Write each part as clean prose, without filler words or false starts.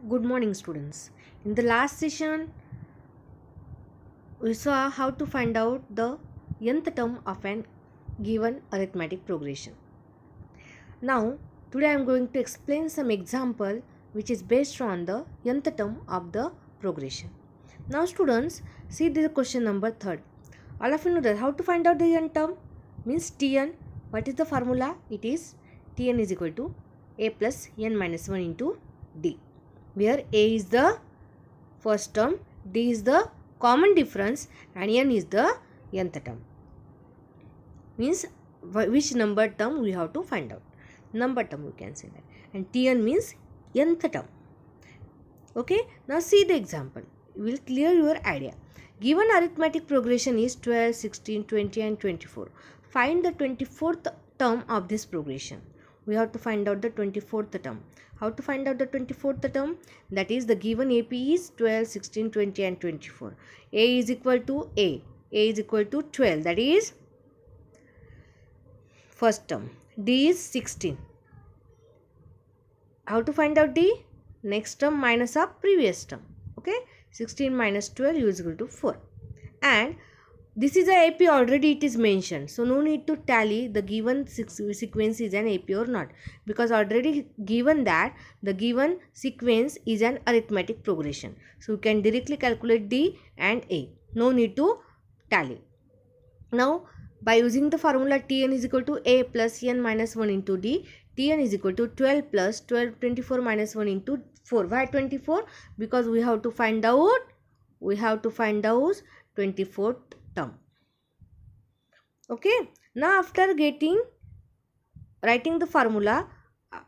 Good morning, students. In the last session, we saw how to find out the nth term of an given arithmetic progression. Now, today I am going to explain some example which is based on the nth term of the progression. Now, students, see the question number 3rd. All of you know that how to find out the nth term means Tn. What is the formula? It is Tn is equal to a plus n minus 1 into d, where a is the first term, d is the common difference, and n is the nth term. Means which number term we have to find out. Number term we can say that. And Tn means nth term. Okay, now see the example. It will clear your idea. Given arithmetic progression is 12, 16, 20 and 24. Find the 24th term of this progression. We have to find out the 24th term. How to find out the 24th term? That is, the given AP is 12, 16, 20 and 24. A is equal to A. A is equal to 12. That is first term. D is 16. How to find out D? Next term minus of previous term. Okay, 16 minus 12 is equal to 4. And this is a AP already, it is mentioned. So no need to tally the given sequence is an AP or not, because already given that the given sequence is an arithmetic progression. So you can directly calculate D and A. No need to tally. Now by using the formula Tn is equal to A plus n minus 1 into D, Tn is equal to 12 plus 12 24 minus 1 into 4. Why 24? Because we have to find out 24th term. Okay, now after writing the formula,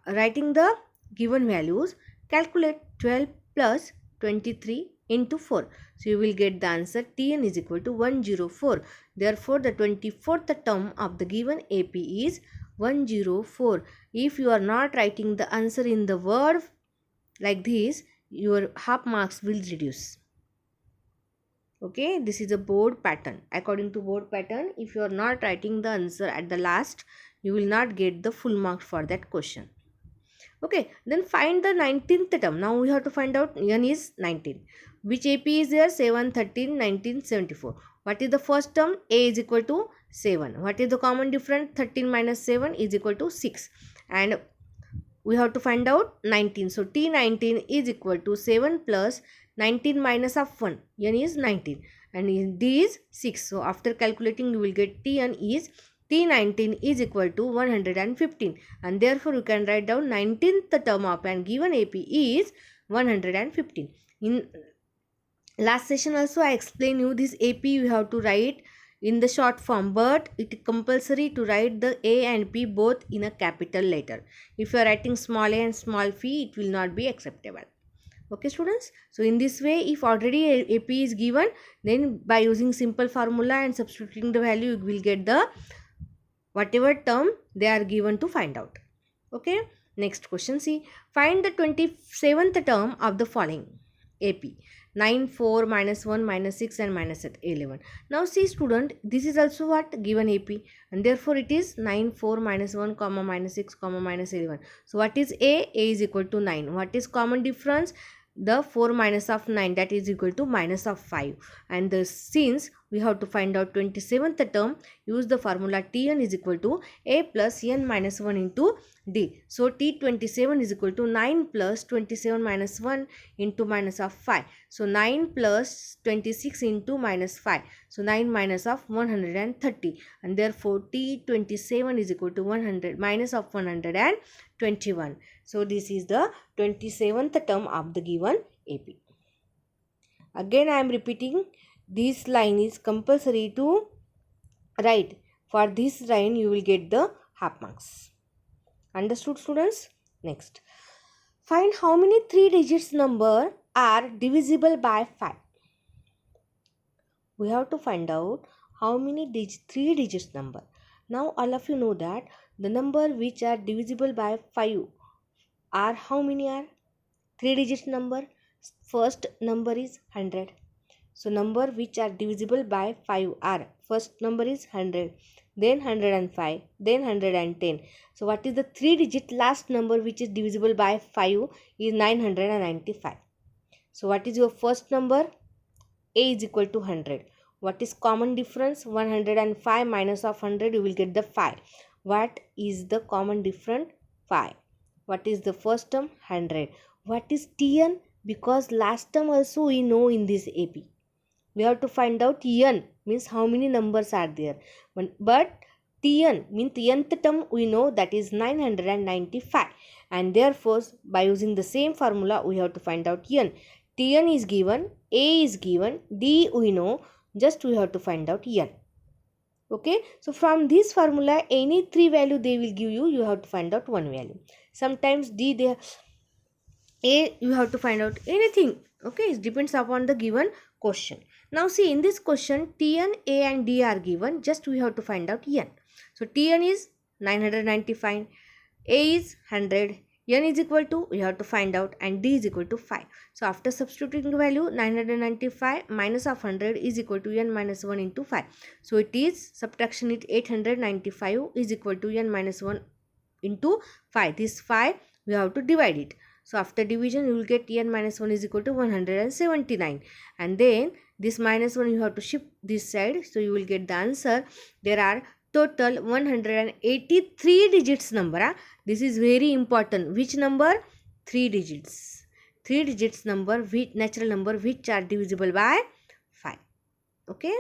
writing the given values, calculate 12 plus 23 into 4. So you will get the answer Tn is equal to 104. Therefore, the 24th term of the given AP is 104. If you are not writing the answer in the word like this, your half marks will reduce. Okay, this is a board pattern. According to board pattern, if you are not writing the answer at the last, you will not get the full mark for that question. Okay, then find the 19th term. Now we have to find out n is 19. Which AP is there? 7, 13, 19, 74. What is the first term? A is equal to 7. What is the common difference? 13 minus 7 is equal to 6. And we have to find out 19. So T19 is equal to 7 plus 19 minus of 1. N is 19 and D is 6. So after calculating you will get Tn is T19 is equal to 115, and therefore you can write down 19th term of and given AP is 115. In last session also I explained you this AP you have to write in the short form, but it is compulsory to write the A and P both in a capital letter. If you are writing small a and small p, it will not be acceptable. Okay students, so in this way, if already AP is given, then by using simple formula and substituting the value, you will get the whatever term they are given to find out. Okay, next question, see, find the 27th term of the following AP. 9, 4, minus 1, minus 6 and minus 11. Now see student, this is also what given AP, and therefore it is 9, 4, minus 1, comma, minus 6, comma, minus 11. So what is A? A is equal to 9. What is common difference? The 4 minus of 9, that is equal to minus of 5. And since we have to find out 27th term, use the formula Tn is equal to A plus n minus 1 into D. So T27 is equal to 9 plus 27 minus 1 into minus of 5. So 9 plus 26 into minus 5. So 9 minus of 130, and therefore T27 is equal to 100 minus of 121. So this is the 27th term of the given AP. Again I am repeating, this line is compulsory to write. For this line you will get the half marks. Understood students? Next, find how many 3 digits number are divisible by 5. We have to find out how many 3 digits number. Now all of you know that the number which are divisible by 5 are how many are? 3 digits number. First number is 100. So number which are divisible by 5 are, first number is 100, then 105, then 110. So what is the 3-digit last number which is divisible by 5 is 995. So what is your first number? A is equal to 100. What is common difference? 105 minus of 100, you will get the 5. What is the common difference? 5. What is the first term? 100. What is Tn? Because last term also we know in this AP. We have to find out n, means how many numbers are there. But Tn means nth term we know, that is 995. And therefore by using the same formula we have to find out n. Tn is given, A is given, D we know, just we have to find out n. Okay, so from this formula any 3 value they will give you, you have to find out 1 value. Sometimes D they A you have to find out anything. Okay, it depends upon the given question. Now see, in this question Tn, A and D are given, just we have to find out n. So Tn is 995, A is 100, n is equal to, we have to find out, and D is equal to 5. So after substituting the value 995 minus of 100 is equal to n minus 1 into 5. So it is subtraction, it 895 is equal to n minus 1 into 5. This 5 we have to divide it. So after division you will get n minus 1 is equal to 179, and then this minus 1 you have to shift this side, so you will get the answer. There are total 183 digits number. This is very important. Which number? 3 digits. 3 digits number, which natural number which are divisible by 5. Okay,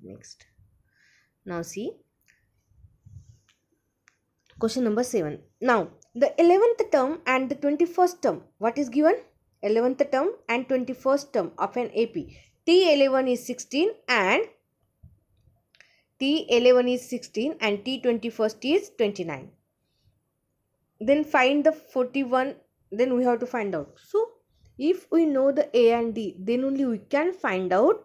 next. Now see question number 7. Now the 11th term and the 21st term, what is given? 11th term and 21st term of an AP. T11 is 16 and T11 is 16 and T21st is 29. Then find the 41, then we have to find out. So if we know the A and D, then only we can find out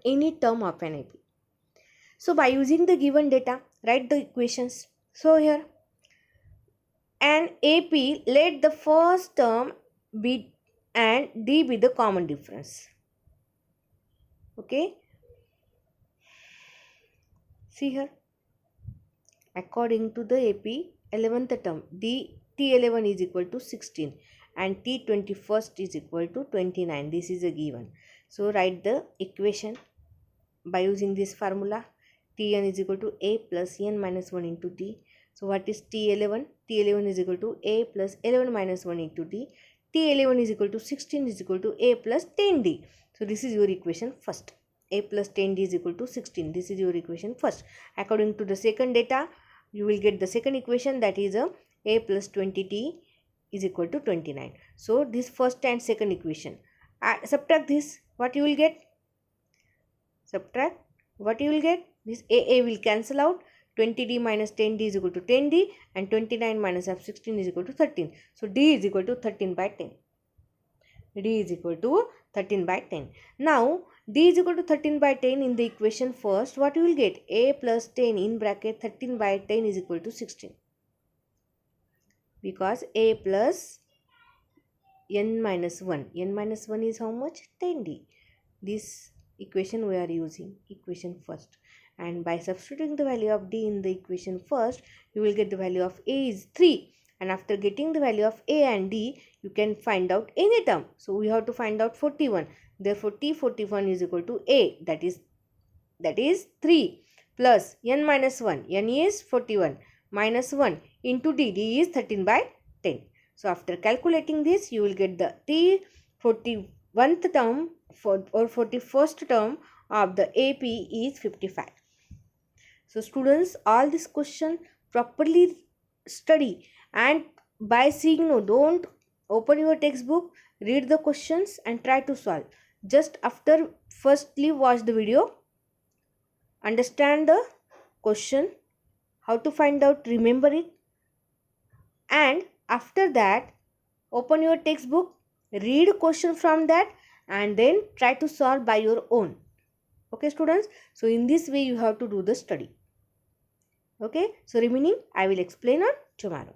any term of an AP. So by using the given data, write the equations. So here an AP, let the first term be and D be the common difference. Okay, see here, according to the AP 11th term, T11 is equal to 16 and T21st is equal to 29. This is a given. So write the equation by using this formula. Tn is equal to A plus n minus 1 into D. So what is T11? T11 is equal to A plus 11 minus 1 into D. T11 is equal to 16 is equal to A plus 10D. So this is your equation first. A plus 10D is equal to 16. This is your equation first. According to the second data, you will get the second equation, that is A plus 20D is equal to 29. So this first and second equation. Subtract this, what you will get? Subtract, what you will get? This A will cancel out. 20D minus 10D is equal to 10D and 29 minus of 16 is equal to 13. So D is equal to 13 by 10. D is equal to 13 by 10. Now D is equal to 13 by 10 in the equation first. What you will get? A plus 10 in bracket 13 by 10 is equal to 16. Because A plus n minus 1. N minus 1 is how much? 10D. This equation we are using, equation first. And by substituting the value of D in the equation first, you will get the value of A is 3. And after getting the value of A and D, you can find out any term. So we have to find out 41. Therefore, T41 is equal to A, that is 3 plus n minus 1. N is 41 minus 1 into D. D is 13 by 10. So after calculating this, you will get the T41th term or 41st term of the AP is 55. So students, all this question properly study, and by seeing, no, don't open your textbook, read the questions and try to solve. Just after firstly watch the video, understand the question, how to find out, remember it, and after that open your textbook, read question from that, and then try to solve by your own. Okay students, so in this way you have to do the study. Okay, so remaining I will explain on tomorrow.